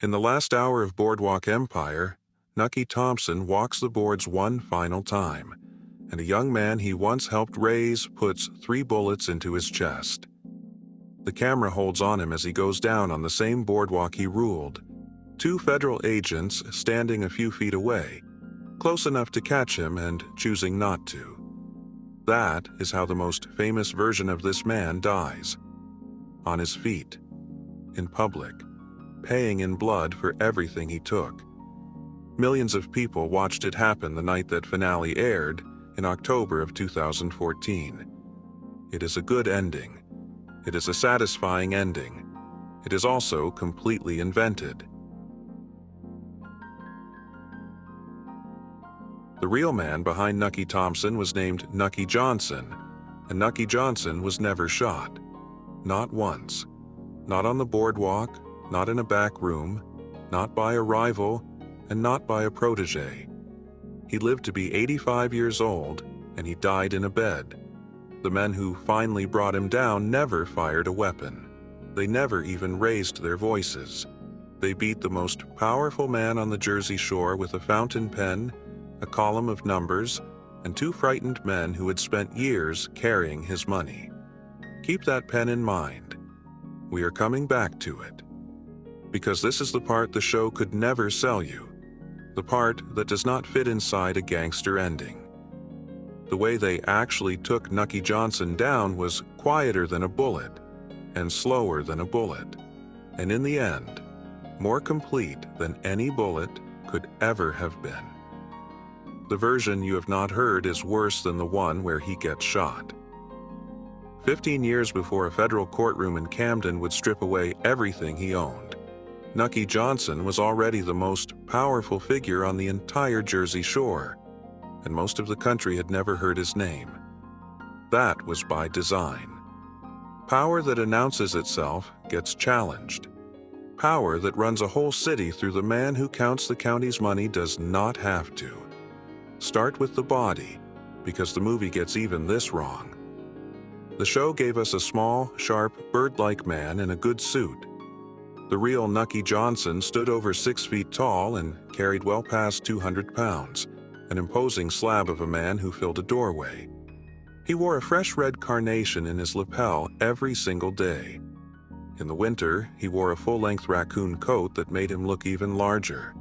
In the last hour of Boardwalk Empire, Nucky Thompson walks the boards one final time, and a young man he once helped raise puts 3 bullets into his chest. The camera holds on him as he goes down on the same boardwalk he ruled, 2 federal agents standing a few feet away, close enough to catch him and choosing not to. That is how the most famous version of this man dies. On his feet, in public, paying in blood for everything he took. Millions of people watched it happen the night that finale aired in October of 2014. It is a good ending. It is a satisfying ending. It is also completely invented. The real man behind Nucky Thompson was named Nucky Johnson, and Nucky Johnson was never shot. Not once. Not on the boardwalk, not in a back room, not by a rival, and not by a protege. He lived to be 85 years old, and he died in a bed. The men who finally brought him down never fired a weapon. They never even raised their voices. They beat the most powerful man on the Jersey Shore with a fountain pen, a column of numbers, and 2 frightened men who had spent years carrying his money. Keep that pen in mind. We are coming back to it. Because this is the part the show could never sell you. The part that does not fit inside a gangster ending. The way they actually took Nucky Johnson down was quieter than a bullet, and slower than a bullet, and in the end, more complete than any bullet could ever have been. The version you have not heard is worse than the one where he gets shot. 15 years before a federal courtroom in Camden would strip away everything he owned, Nucky Johnson was already the most powerful figure on the entire Jersey Shore, and most of the country had never heard his name. That was by design. Power that announces itself gets challenged. Power that runs a whole city through the man who counts the county's money does not have to. Start with the body, because the movie gets even this wrong. The show gave us a small, sharp, bird-like man in a good suit. The real Nucky Johnson stood over 6 feet tall and carried well past 200 pounds, an imposing slab of a man who filled a doorway. He wore a fresh red carnation in his lapel every single day. In the winter, he wore a full-length raccoon coat that made him look even larger.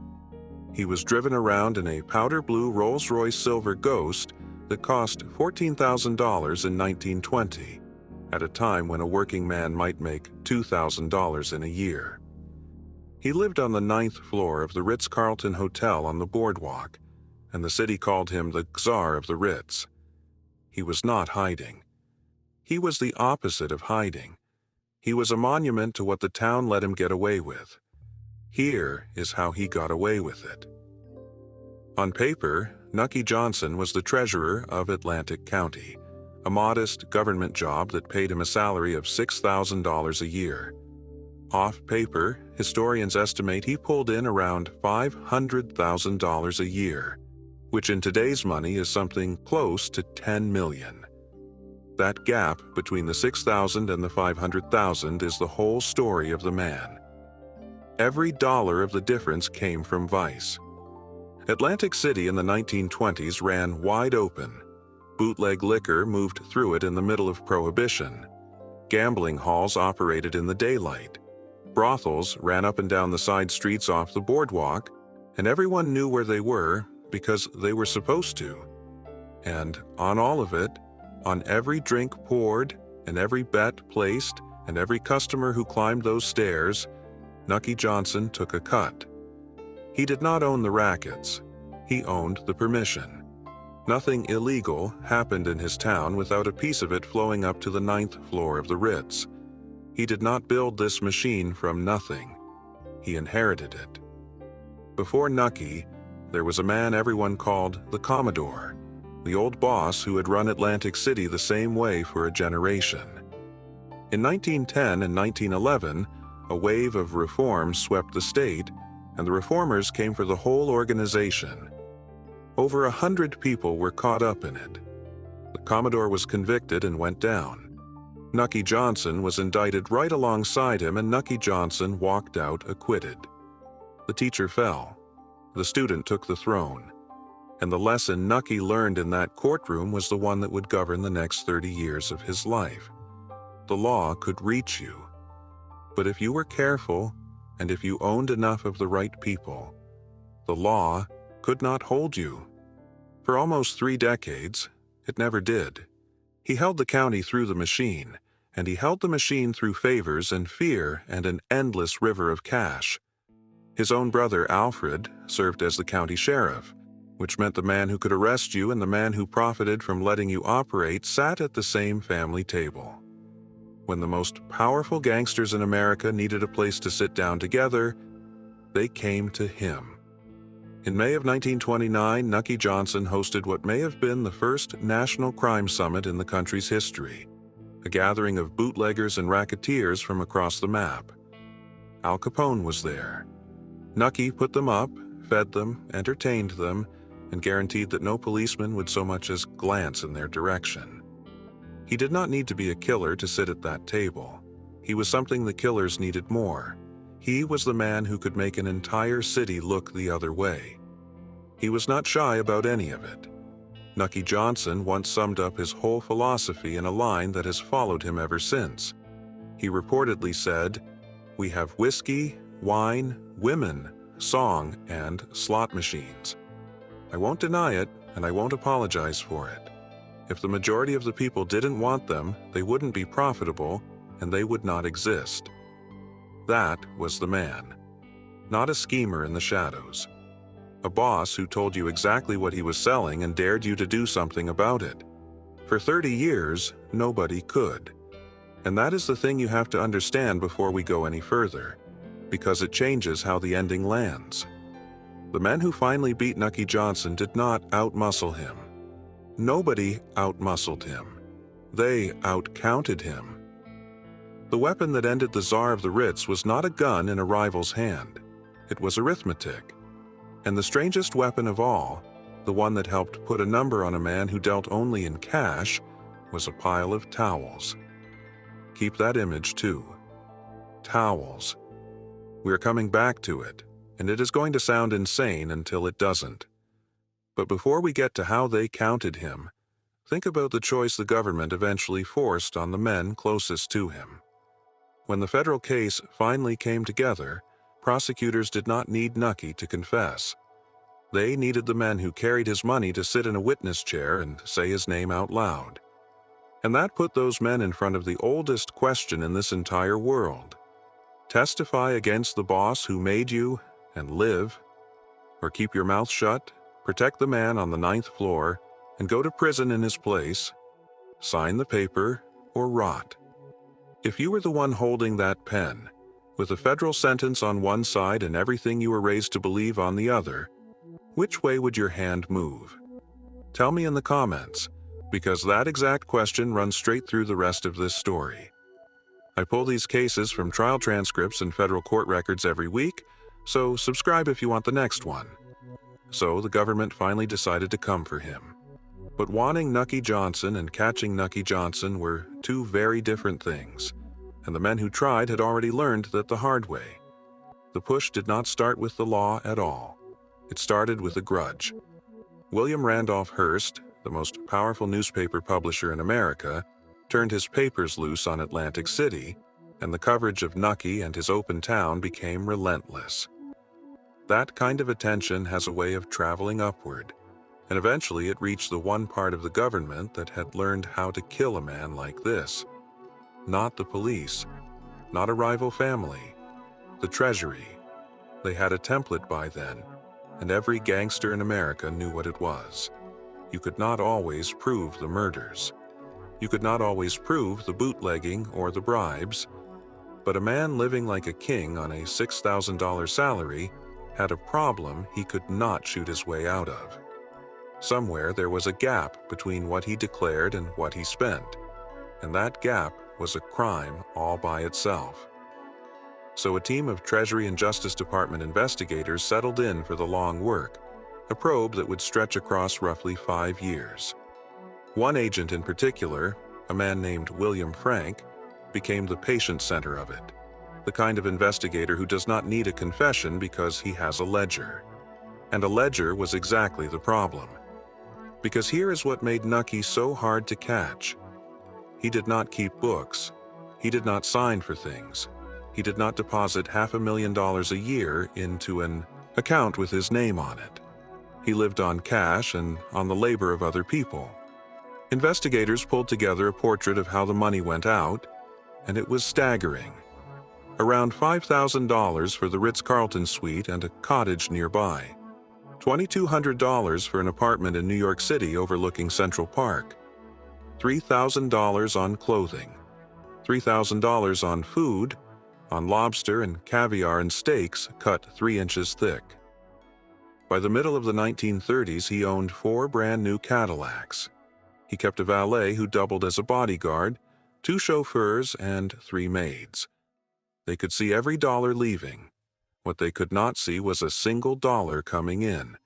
He was driven around in a powder blue Rolls-Royce Silver Ghost that cost $14,000 in 1920, at a time when a working man might make $2,000 in a year. He lived on the 9th floor of the Ritz-Carlton Hotel on the boardwalk, and the city called him the Czar of the Ritz. He was not hiding. He was the opposite of hiding. He was a monument to what the town let him get away with. Here is how he got away with it. On paper, Nucky Johnson was the treasurer of Atlantic County, a modest government job that paid him a salary of $6,000 a year. Off paper, historians estimate he pulled in around $500,000 a year, which in today's money is something close to $10 million. That gap between the $6,000 and the $500,000 is the whole story of the man. Every dollar of the difference came from vice. Atlantic City in the 1920s ran wide open. Bootleg liquor moved through it in the middle of Prohibition. Gambling halls operated in the daylight. Brothels ran up and down the side streets off the boardwalk, and everyone knew where they were because they were supposed to. And on all of it, on every drink poured, and every bet placed, and every customer who climbed those stairs, Nucky Johnson took a cut. He did not own the rackets. He owned the permission. Nothing illegal happened in his town without a piece of it flowing up to the 9th floor of the Ritz. He did not build this machine from nothing. He inherited it. Before Nucky, there was a man everyone called the Commodore, the old boss who had run Atlantic City the same way for a generation. In 1910 and 1911, a wave of reform swept the state, and the reformers came for the whole organization. Over 100 people were caught up in it. The Commodore was convicted and went down. Nucky Johnson was indicted right alongside him, and Nucky Johnson walked out acquitted. The teacher fell. The student took the throne. And the lesson Nucky learned in that courtroom was the one that would govern the next 30 years of his life. The law could reach you. But if you were careful, and if you owned enough of the right people, the law could not hold you. For almost 3 decades, it never did. He held the county through the machine, and he held the machine through favors and fear and an endless river of cash. His own brother, Alfred, served as the county sheriff, which meant the man who could arrest you and the man who profited from letting you operate sat at the same family table. When the most powerful gangsters in America needed a place to sit down together, they came to him. In May of 1929, Nucky Johnson hosted what may have been the first national crime summit in the country's history, a gathering of bootleggers and racketeers from across the map. Al Capone was there. Nucky put them up, fed them, entertained them, and guaranteed that no policeman would so much as glance in their direction. He did not need to be a killer to sit at that table. He was something the killers needed more. He was the man who could make an entire city look the other way. He was not shy about any of it. Nucky Johnson once summed up his whole philosophy in a line that has followed him ever since. He reportedly said, "We have whiskey, wine, women, song, and slot machines. I won't deny it, and I won't apologize for it. If the majority of the people didn't want them, they wouldn't be profitable, and they would not exist." That was the man. Not a schemer in the shadows. A boss who told you exactly what he was selling and dared you to do something about it. For 30 years, nobody could. And that is the thing you have to understand before we go any further, because it changes how the ending lands. The men who finally beat Nucky Johnson did not outmuscle him. Nobody outmuscled him. They outcounted him. The weapon that ended the Tsar of the Ritz was not a gun in a rival's hand. It was arithmetic. And the strangest weapon of all, the one that helped put a number on a man who dealt only in cash, was a pile of towels. Keep that image too. Towels. We're coming back to it, and it is going to sound insane until it doesn't. But before we get to how they counted him, think about the choice the government eventually forced on the men closest to him. When the federal case finally came together, prosecutors did not need Nucky to confess. They needed the men who carried his money to sit in a witness chair and say his name out loud. And that put those men in front of the oldest question in this entire world. Testify against the boss who made you and live, or keep your mouth shut, protect the man on the 9th floor, and go to prison in his place, sign the paper, or rot. If you were the one holding that pen, with a federal sentence on one side and everything you were raised to believe on the other, which way would your hand move? Tell me in the comments, because that exact question runs straight through the rest of this story. I pull these cases from trial transcripts and federal court records every week, so subscribe if you want the next one. So the government finally decided to come for him. But wanting Nucky Johnson and catching Nucky Johnson were two very different things, and the men who tried had already learned that the hard way. The push did not start with the law at all. It started with a grudge. William Randolph Hearst, the most powerful newspaper publisher in America, turned his papers loose on Atlantic City, and the coverage of Nucky and his open town became relentless. That kind of attention has a way of traveling upward, and eventually it reached the one part of the government that had learned how to kill a man like this. Not the police, not a rival family, the Treasury. They had a template by then, and every gangster in America knew what it was. You could not always prove the murders. You could not always prove the bootlegging or the bribes, but a man living like a king on a $6,000 salary had a problem he could not shoot his way out of. Somewhere there was a gap between what he declared and what he spent, and that gap was a crime all by itself. So a team of Treasury and Justice Department investigators settled in for the long work, a probe that would stretch across roughly 5 years. One agent in particular, a man named William Frank, became the patient center of it. the kind of investigator who does not need a confession because he has a ledger. And a ledger was exactly the problem. Because here is what made Nucky so hard to catch. He did not keep books. He did not sign for things. He did not deposit $500,000 a year into an account with his name on it. He lived on cash and on the labor of other people. Investigators pulled together a portrait of how the money went out, and it was staggering. Around $5,000 for the Ritz-Carlton suite and a cottage nearby. $2,200 for an apartment in New York City overlooking Central Park. $3,000 on clothing. $3,000 on food, on lobster and caviar and steaks cut 3 inches thick. By the middle of the 1930s, he owned 4 brand new Cadillacs. He kept a valet who doubled as a bodyguard, 2 chauffeurs, and 3 maids. They could see every dollar leaving. What they could not see was a single dollar coming in.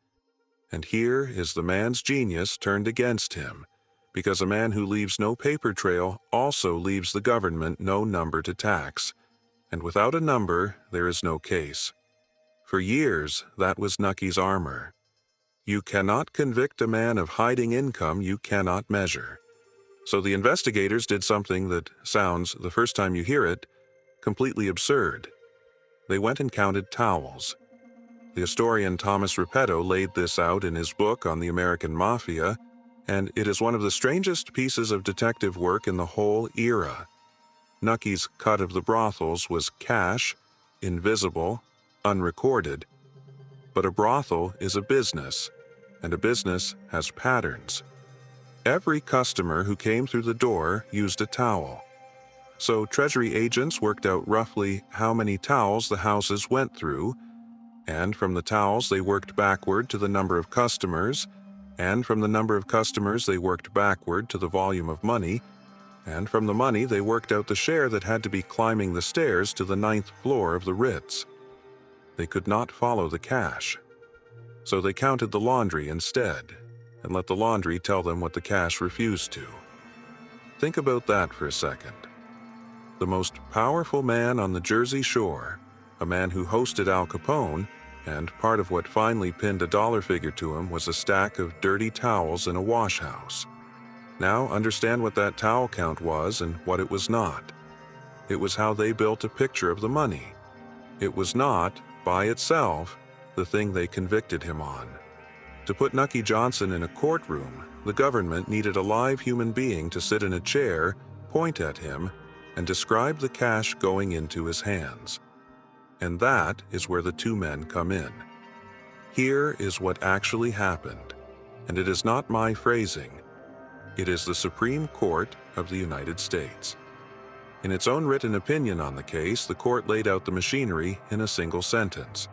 And here is the man's genius turned against him, because a man who leaves no paper trail also leaves the government no number to tax. And without a number, there is no case. For years, that was Nucky's armor. You cannot convict a man of hiding income you cannot measure. So the investigators did something that sounds, the first time you hear it, completely absurd. They went and counted towels. The historian Thomas Reppetto laid this out in his book on the American Mafia, and it is one of the strangest pieces of detective work in the whole era. Nucky's cut of the brothels was cash, invisible, unrecorded. But a brothel is a business, and a business has patterns. Every customer who came through the door used a towel. So Treasury agents worked out roughly how many towels the houses went through, and from the towels they worked backward to the number of customers, and from the number of customers they worked backward to the volume of money, and from the money they worked out the share that had to be climbing the stairs to the 9th floor of the Ritz. They could not follow the cash. So they counted the laundry instead, and let the laundry tell them what the cash refused to. Think about that for a second. The most powerful man on the Jersey Shore, a man who hosted Al Capone, and part of what finally pinned a dollar figure to him was a stack of dirty towels in a wash house. Now understand what that towel count was and what it was not. It was how they built a picture of the money. It was not, by itself, the thing they convicted him on. To put Nucky Johnson in a courtroom, the government needed a live human being to sit in a chair, point at him, and describe the cash going into his hands. And that is where the 2 men come in. Here is what actually happened, and it is not my phrasing. It is the Supreme Court of the United States. In its own written opinion on the case, the court laid out the machinery in a single sentence.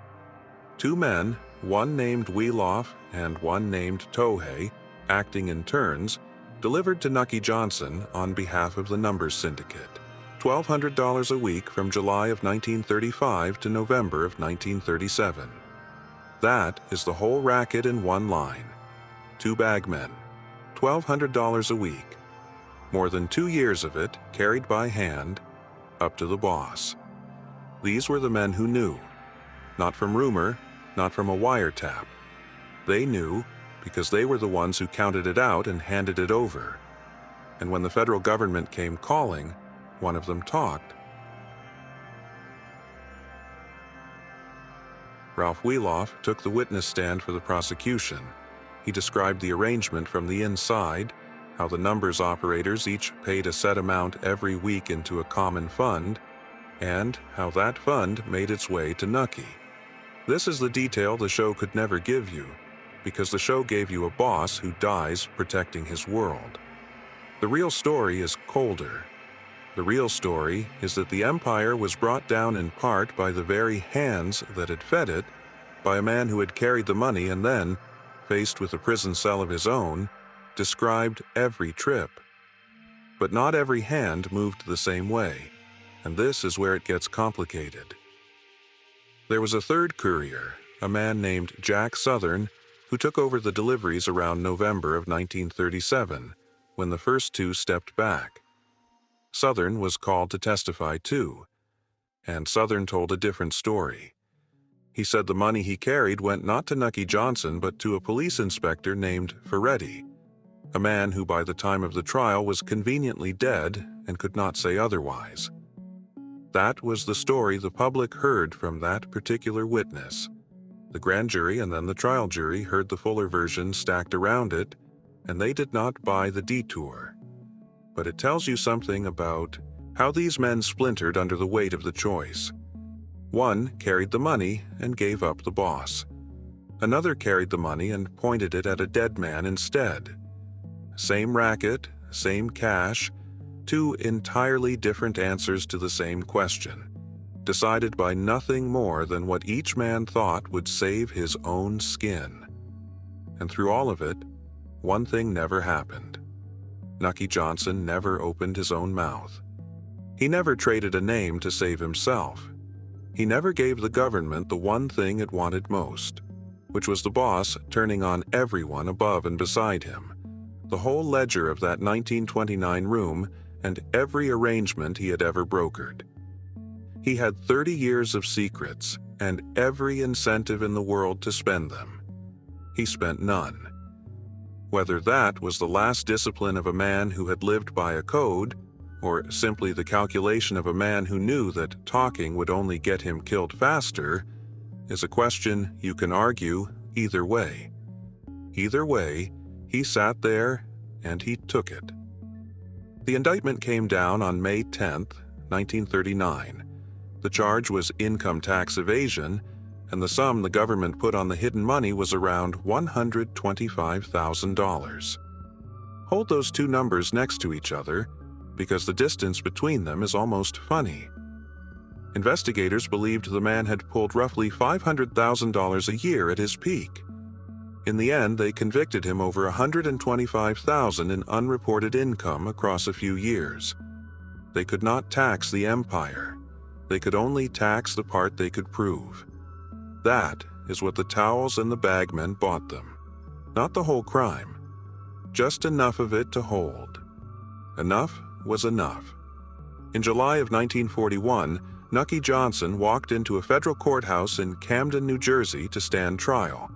2 men, one named Weloff and one named Towhey, acting in turns, delivered to Nucky Johnson on behalf of the Numbers Syndicate. $1,200 a week from July of 1935 to November of 1937. That is the whole racket in one line. 2 bagmen, $1,200 a week. More than 2 years of it, carried by hand, up to the boss. These were the men who knew. Not from rumor, not from a wiretap. They knew because they were the ones who counted it out and handed it over. And when the federal government came calling, one of them talked. Ralph Weloff took the witness stand for the prosecution. He described the arrangement from the inside, how the numbers operators each paid a set amount every week into a common fund, and how that fund made its way to Nucky. This is the detail the show could never give you, because the show gave you a boss who dies protecting his world. The real story is colder. The real story is that the empire was brought down in part by the very hands that had fed it, by a man who had carried the money and then, faced with a prison cell of his own, described every trip. But not every hand moved the same way, and this is where it gets complicated. There was a third courier, a man named Jack Southern, who took over the deliveries around November of 1937, when the first 2 stepped back. Southern was called to testify too. and Southern told a different story. He said the money he carried went not to Nucky Johnson but to a police inspector named Ferretti, a man who by the time of the trial was conveniently dead and could not say otherwise. That was the story the public heard from that particular witness. The grand jury and then the trial jury heard the fuller version stacked around it, and they did not buy the detour. But it tells you something about how these men splintered under the weight of the choice. One carried the money and gave up the boss. Another carried the money and pointed it at a dead man instead. Same racket, same cash, two entirely different answers to the same question, decided by nothing more than what each man thought would save his own skin. And through all of it, one thing never happened. Nucky Johnson never opened his own mouth. He never traded a name to save himself. He never gave the government the one thing it wanted most, which was the boss turning on everyone above and beside him, the whole ledger of that 1929 room and every arrangement he had ever brokered. He had 30 years of secrets and every incentive in the world to spend them. He spent none. Whether that was the last discipline of a man who had lived by a code, or simply the calculation of a man who knew that talking would only get him killed faster, is a question you can argue either way. Either way, he sat there and he took it. The indictment came down on May 10, 1939. The charge was income tax evasion, and the sum the government put on the hidden money was around $125,000. Hold those two numbers next to each other, because the distance between them is almost funny. Investigators believed the man had pulled roughly $500,000 a year at his peak. In the end, they convicted him over $125,000 in unreported income across a few years. They could not tax the empire. They could only tax the part they could prove. That is what the Towels and the Bagmen bought them. Not the whole crime. Just enough of it to hold. Enough was enough. In July of 1941, Nucky Johnson walked into a federal courthouse in Camden, New Jersey to stand trial.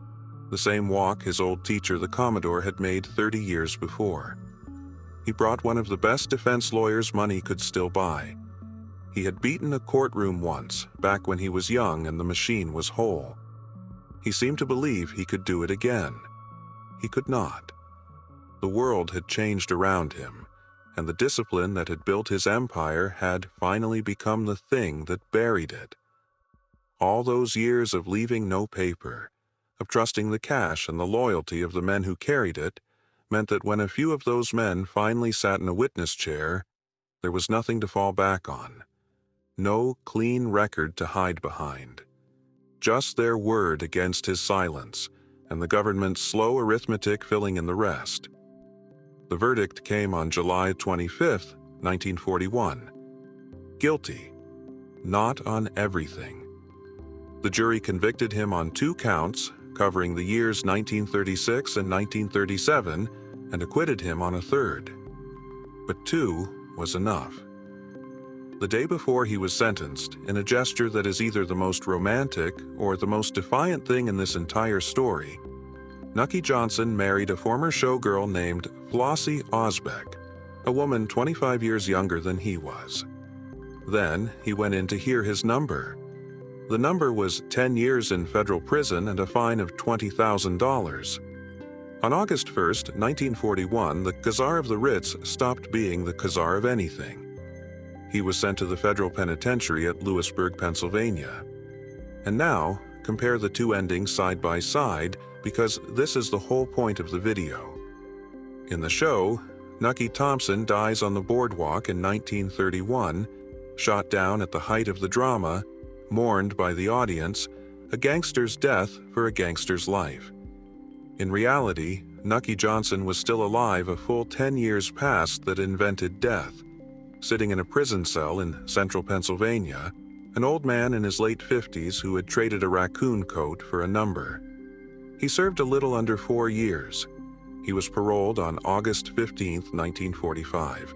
The same walk his old teacher, the Commodore, had made 30 years before. He brought one of the best defense lawyers money could still buy. He had beaten a courtroom once, back when he was young and the machine was whole. He seemed to believe he could do it again. He could not. The world had changed around him, and the discipline that had built his empire had finally become the thing that buried it. All those years of leaving no paper, of trusting the cash and the loyalty of the men who carried it, meant that when a few of those men finally sat in a witness chair, there was nothing to fall back on. No clean record to hide behind. Just their word against his silence, and the government's slow arithmetic filling in the rest. The verdict came on July 25, 1941. Guilty. Not on everything. The jury convicted him on 2 counts, covering the years 1936 and 1937, and acquitted him on a 3rd. But 2 was enough. The day before he was sentenced, in a gesture that is either the most romantic or the most defiant thing in this entire story, Nucky Johnson married a former showgirl named Flossie Osbeck, a woman 25 years younger than he was. Then he went in to hear his number. The number was 10 years in federal prison and a fine of $20,000. On August 1, 1941, the Khazar of the Ritz stopped being the Khazar of anything. He was sent to the federal penitentiary at Lewisburg, Pennsylvania. And now, compare the 2 endings side by side, because this is the whole point of the video. In the show, Nucky Thompson dies on the boardwalk in 1931, shot down at the height of the drama, mourned by the audience, a gangster's death for a gangster's life. In reality, Nucky Johnson was still alive a full 10 years past that invented death, sitting in a prison cell in central Pennsylvania, an old man in his late 50s who had traded a raccoon coat for a number. He served a little under 4 years. He was paroled on August 15, 1945.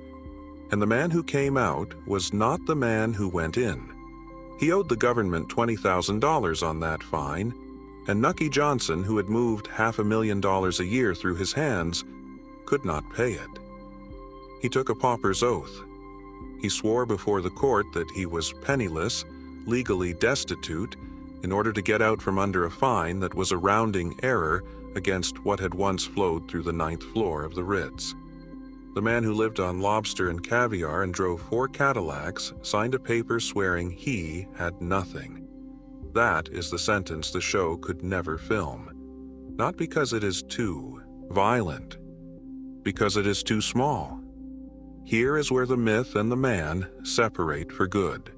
And the man who came out was not the man who went in. He owed the government $20,000 on that fine, and Nucky Johnson, who had moved $500,000 a year through his hands, could not pay it. He took a pauper's oath. He swore before the court that he was penniless, legally destitute, in order to get out from under a fine that was a rounding error against what had once flowed through the 9th floor of the Ritz. The man who lived on lobster and caviar and drove 4 Cadillacs signed a paper swearing he had nothing. That is the sentence the show could never film. Not because it is too violent, because it is too small. Here is where the myth and the man separate for good.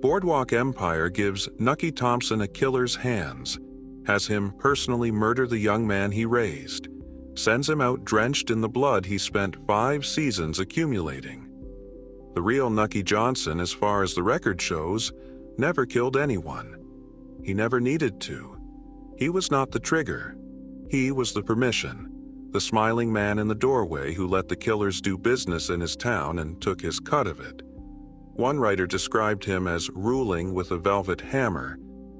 Boardwalk Empire gives Nucky Thompson a killer's hands, has him personally murder the young man he raised, sends him out drenched in the blood he spent 5 seasons accumulating. The real Nucky Johnson, as far as the record shows, never killed anyone. He never needed to. He was not the trigger. He was the permission, the smiling man in the doorway who let the killers do business in his town and took his cut of it. One writer described him as ruling with a velvet hammer,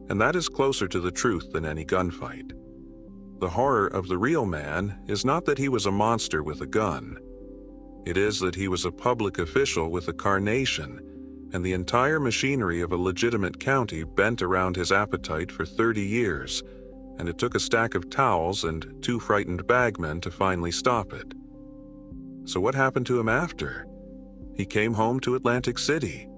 and that is closer to the truth than any gunfight. The horror of the real man is not that he was a monster with a gun. It is that he was a public official with a carnation, and the entire machinery of a legitimate county bent around his appetite for 30 years, and it took a stack of towels and 2 frightened bagmen to finally stop it. So what happened to him after? He came home to Atlantic City.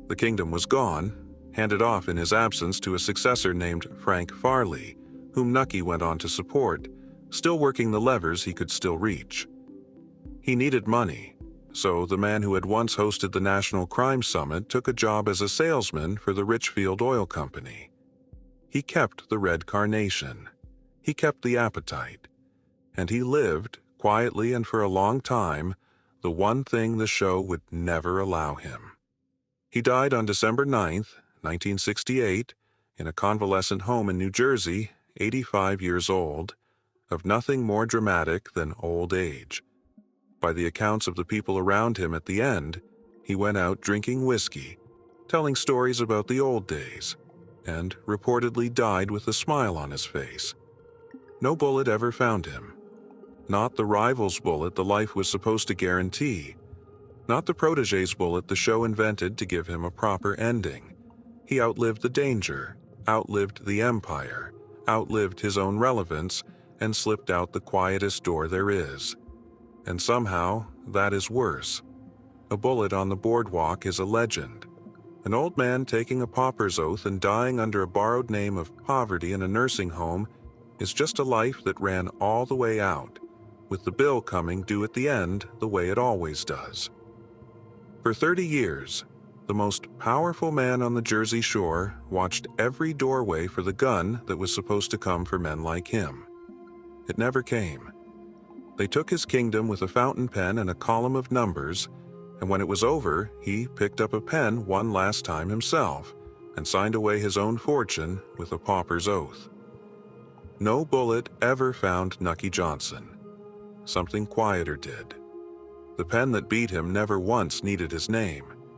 The kingdom was gone, handed off in his absence to a successor named Frank Farley, whom Nucky went on to support, still working the levers he could still reach. He needed money, so the man who had once hosted the National Crime Summit took a job as a salesman for the Richfield Oil Company. He kept the red carnation. He kept the appetite. And he lived, quietly and for a long time, the one thing the show would never allow him. He died on December 9th, 1968, in a convalescent home in New Jersey, 85 years old, of nothing more dramatic than old age. By the accounts of the people around him at the end, he went out drinking whiskey, telling stories about the old days, and reportedly died with a smile on his face. No bullet ever found him. Not the rival's bullet the life was supposed to guarantee. Not the protege's bullet the show invented to give him a proper ending. He outlived the danger, outlived the empire, outlived his own relevance, and slipped out the quietest door there is. And somehow, that is worse. A bullet on the boardwalk is a legend. An old man taking a pauper's oath and dying under a borrowed name of poverty in a nursing home is just a life that ran all the way out, with the bill coming due at the end the way it always does. For 30 years, the most powerful man on the Jersey Shore watched every doorway for the gun that was supposed to come for men like him. It never came. They took his kingdom with a fountain pen and a column of numbers, and when it was over, he picked up a pen one last time himself and signed away his own fortune with a pauper's oath. No bullet ever found Nucky Johnson. Something quieter did. The pen that beat him never once needed his name.